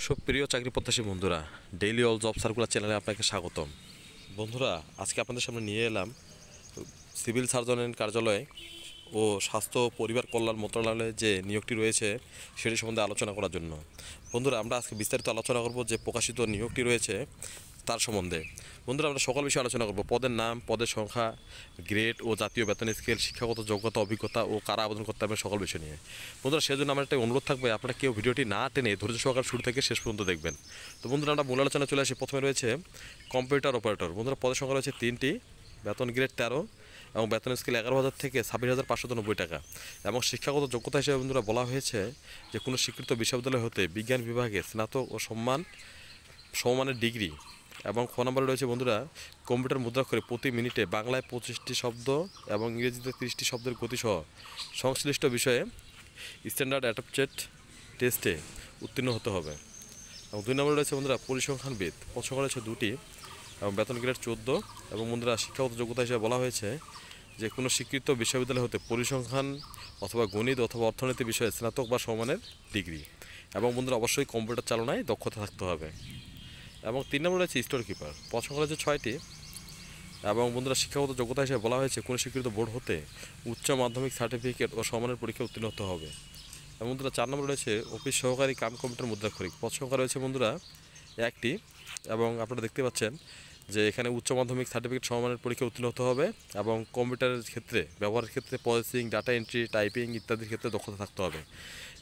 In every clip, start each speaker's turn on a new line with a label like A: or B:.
A: সুপ্রিয় চাকরি প্রত্যাশী বন্ধুরা, ডেইলি অল জব সার্কুলার চ্যানেলে আপনাকে স্বাগতম। বন্ধুরা, আজকে আপনাদের সামনে নিয়ে এলাম সিভিল সার্জনের কার্যালয়ে ও স্বাস্থ্য পরিবার কল্যাণ মন্ত্রণালয়ে যে নিয়োগটি রয়েছে সেটি সম্বন্ধে আলোচনা করার জন্য। বন্ধুরা, আমরা আজকে বিস্তারিত আলোচনা করব যে প্রকাশিত নিয়োগটি রয়েছে তার সম্বন্ধে। বন্ধুরা, আমরা সকল বিষয়ে আলোচনা করব: পদের নাম, পদের সংখ্যা, গ্রেড ও জাতীয় বেতন স্কেল, শিক্ষাগত যোগ্যতা, অভিজ্ঞতা ও কারা আবেদন করতে হবে সকল বিষয় নিয়ে। বন্ধুরা, সেজন্য আমার একটা অনুরোধ থাকবে, আপনারা কেউ ভিডিওটি না টেনে ধৈর্য সহকারে শুরু থেকে শেষ পর্যন্ত দেখবেন। তো বন্ধুরা, আমরা মূল আলোচনা চলে আসি। প্রথমে রয়েছে কম্পিউটার অপারেটর। বন্ধুরা, পদের সংখ্যা রয়েছে 3টি, বেতন গ্রেড 13 এবং বেতন স্কেল 11,000 থেকে 26,590 টাকা। এবং শিক্ষাগত যোগ্যতা হিসেবে বন্ধুরা বলা হয়েছে যে কোনো স্বীকৃত বিশ্ববিদ্যালয় হতে বিজ্ঞান বিভাগে স্নাতক ও সমমানের ডিগ্রি। এবং ফোন নাম্বার রয়েছে বন্ধুরা কম্পিউটার মুদ্রাক্ষরে প্রতি মিনিটে বাংলায় 25টি শব্দ এবং ইংরেজিতে 30টি শব্দের গতিসহ সংশ্লিষ্ট বিষয়ে স্ট্যান্ডার্ড অ্যাডাপ্টেড টেস্টে উত্তীর্ণ হতে হবে। এবং 2 নম্বরে রয়েছে বন্ধুরা পরিসংখ্যানবিদ। পদ সংখ্যা রয়েছে 2টি এবং বেতন গ্রেড 14। এবং বন্ধুরা শিক্ষাগত যোগ্যতা হিসেবে বলা হয়েছে যে কোনো স্বীকৃত বিশ্ববিদ্যালয় হতে পরিসংখ্যান অথবা গণিত অথবা অর্থনীতি বিষয়ে স্নাতক বা সমমানের ডিগ্রি। এবং বন্ধুরা অবশ্যই কম্পিউটার চালনায় দক্ষতা থাকতে হবে। এবং 3 নম্বরে রয়েছে স্টোর কিপার। পদ সংখ্যা রয়েছে 6টি। এবং বন্ধুরা শিক্ষাগত যোগ্যতা হিসেবে বলা হয়েছে কোনো স্বীকৃত বোর্ড হতে উচ্চ মাধ্যমিক সার্টিফিকেট ও সমমানের পরীক্ষায় উত্তীর্ণ হতে হবে। এবং বন্ধুরা 4 নম্বরে রয়েছে অফিস সহকারী কাম কম্পিউটার মুদ্রাক্ষরিক। পদ সংখ্যা রয়েছে বন্ধুরা 1টি। এবং আপনারা দেখতে পাচ্ছেন যে এখানে উচ্চ মাধ্যমিক সার্টিফিকেট সমমানের পরীক্ষায় উত্তীর্ণ হতে হবে এবং কম্পিউটারের ক্ষেত্রে ব্যবহারের ক্ষেত্রে প্রসেসিং, ডাটা এন্ট্রি, টাইপিং ইত্যাদির ক্ষেত্রে দক্ষতা থাকতে হবে।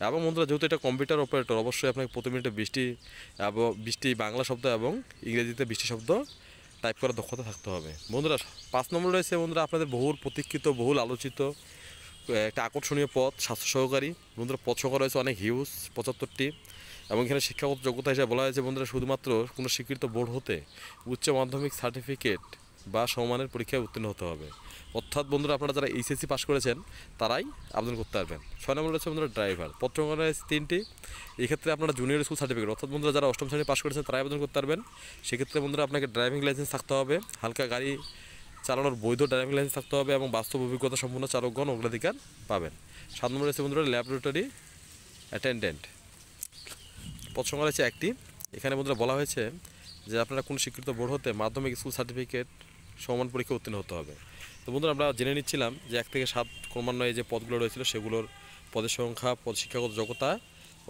A: এবং বন্ধুরা যেহেতু এটা কম্পিউটার অপারেটর, অবশ্যই আপনাকে প্রতি মিনিটে 20টি বাংলা শব্দ এবং ইংরেজিতে 20টি শব্দ টাইপ করার দক্ষতা থাকতে হবে। বন্ধুরা 5 নম্বর রয়েছে বন্ধুরা আপনাদের বহুল প্রতীক্ষিত, বহুল আলোচিত একটা আকর্ষণীয় পদ, স্বাস্থ্য সহকারী। বন্ধুরা পদ সংখ্যা রয়েছে অনেক হিউজ, 75টি। এবং এখানে শিক্ষাগত যোগ্যতা হিসেবে বলা হয়েছে বন্ধুরা শুধুমাত্র কোনো স্বীকৃত বোর্ড হতে উচ্চ মাধ্যমিক সার্টিফিকেট বা সমমানের পরীক্ষায় উত্তীর্ণ হতে হবে। অর্থাৎ বন্ধুরা আপনারা যারা এইচএসসি পাস করেছেন তারাই আবেদন করতে পারবেন। 6 নম্বর রয়েছে বন্ধুরা ড্রাইভার। পদ সংখ্যা রয়েছে 3টি। এক্ষেত্রে আপনারা জুনিয়র স্কুল সার্টিফিকেট অর্থাৎ বন্ধুরা যারা 8ম শ্রেণী পাস করেছেন তারাই আবেদন করতে পারবেন। সেক্ষেত্রে বন্ধুরা আপনাকে ড্রাইভিং লাইসেন্স থাকতে হবে, হালকা গাড়ি চালানোর বৈধ ড্রাইভিং লাইসেন্স থাকতে হবে এবং বাস্তব অভিজ্ঞতা সম্পন্ন চালকগণ অগ্রাধিকার পাবেন। 7 নম্বর রয়েছে বন্ধুরা ল্যাবরেটরি অ্যাটেন্ডেন্ট। পদ সংখ্যা রয়েছে 1টি। এখানে বন্ধুরা বলা হয়েছে যে আপনারা কোনো স্বীকৃত বোর্ড হতে মাধ্যমিক স্কুল সার্টিফিকেট সমান পরীক্ষা উত্তীর্ণ হতে হবে। তো বন্ধুরা আমরা জেনে নিচ্ছিলাম যে 1 থেকে 7 ক্রমান্বয়ে যে পদগুলো রয়েছিল সেগুলোর পদের সংখ্যা, পদ, শিক্ষাগত যোগ্যতা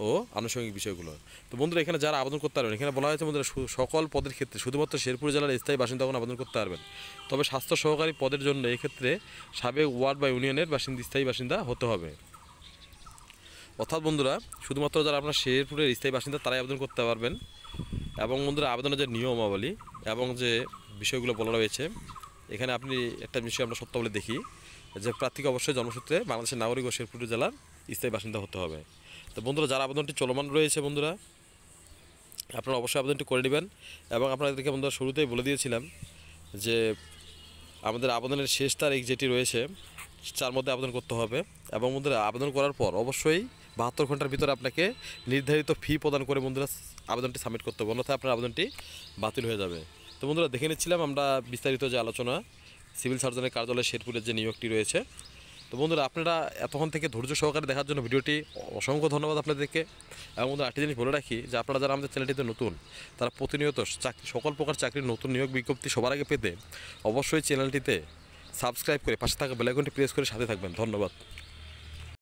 A: ও আনুষঙ্গিক বিষয়গুলো। তো বন্ধুরা এখানে যারা আবেদন করতে পারবেন, এখানে বলা হয়েছে বন্ধুরা সকল পদের ক্ষেত্রে শুধুমাত্র শেরপুর জেলার স্থায়ী বাসিন্দাগণ আবেদন করতে পারবেন। তবে স্বাস্থ্য সহকারী পদের জন্য এক্ষেত্রে সাবেক ওয়ার্ড বা ইউনিয়নের স্থায়ী বাসিন্দা হতে হবে। অর্থাৎ বন্ধুরা শুধুমাত্র যারা আপনার শেরপুরের স্থায়ী বাসিন্দা তারাই আবেদন করতে পারবেন। এবং বন্ধুরা আবেদনের যে নিয়মাবলী এবং যে বিষয়গুলো বলা রয়েছে, এখানে আপনি একটা বিষয় আমরা সত্য বলে দেখি যে প্রার্থীকে অবশ্যই জন্মসূত্রে বাংলাদেশের নাগরিক ও শেরপুর জেলার স্থায়ী বাসিন্দা হতে হবে। তো বন্ধুরা যারা আবেদনটি চলমান রয়েছে বন্ধুরা আপনারা অবশ্যই আবেদনটি করে নেবেন। এবং আপনাদেরকে বন্ধুরা শুরুতেই বলে দিয়েছিলাম যে আমাদের আবেদনের শেষ তারিখ যেটি রয়েছে 4 মধ্যে আবেদন করতে হবে। এবং বন্ধুরা আবেদন করার পর অবশ্যই 72 ঘন্টার ভিতরে আপনাকে নির্ধারিত ফি প্রদান করে বন্ধুরা আবেদনটি সাবমিট করতে হবে, অন্যথায় আপনার আবেদনটি বাতিল হয়ে যাবে। তো বন্ধুরা দেখে নিচ্ছিলাম আমরা বিস্তারিত যে আলোচনা সিভিল সার্জনের কার্যালয়ে শেরপুরের যে নিয়োগটি রয়েছে। তো বন্ধুরা আপনারা এতক্ষণ থেকে ধৈর্য সহকারে দেখার জন্য ভিডিওটি অসংখ্য ধন্যবাদ আপনাদেরকে। এবং বন্ধুরা একটা জিনিস বলে রাখি যে আপনারা যারা আমাদের চ্যানেলটিতে নতুন তারা প্রতিনিয়ত সকল প্রকার চাকরির নতুন নিয়োগ বিজ্ঞপ্তি সবার আগে পেতে অবশ্যই চ্যানেলটিতে সাবস্ক্রাইব করে পাশে থাকা বেল আইকনটি প্রেস করে সাথে থাকবেন। ধন্যবাদ।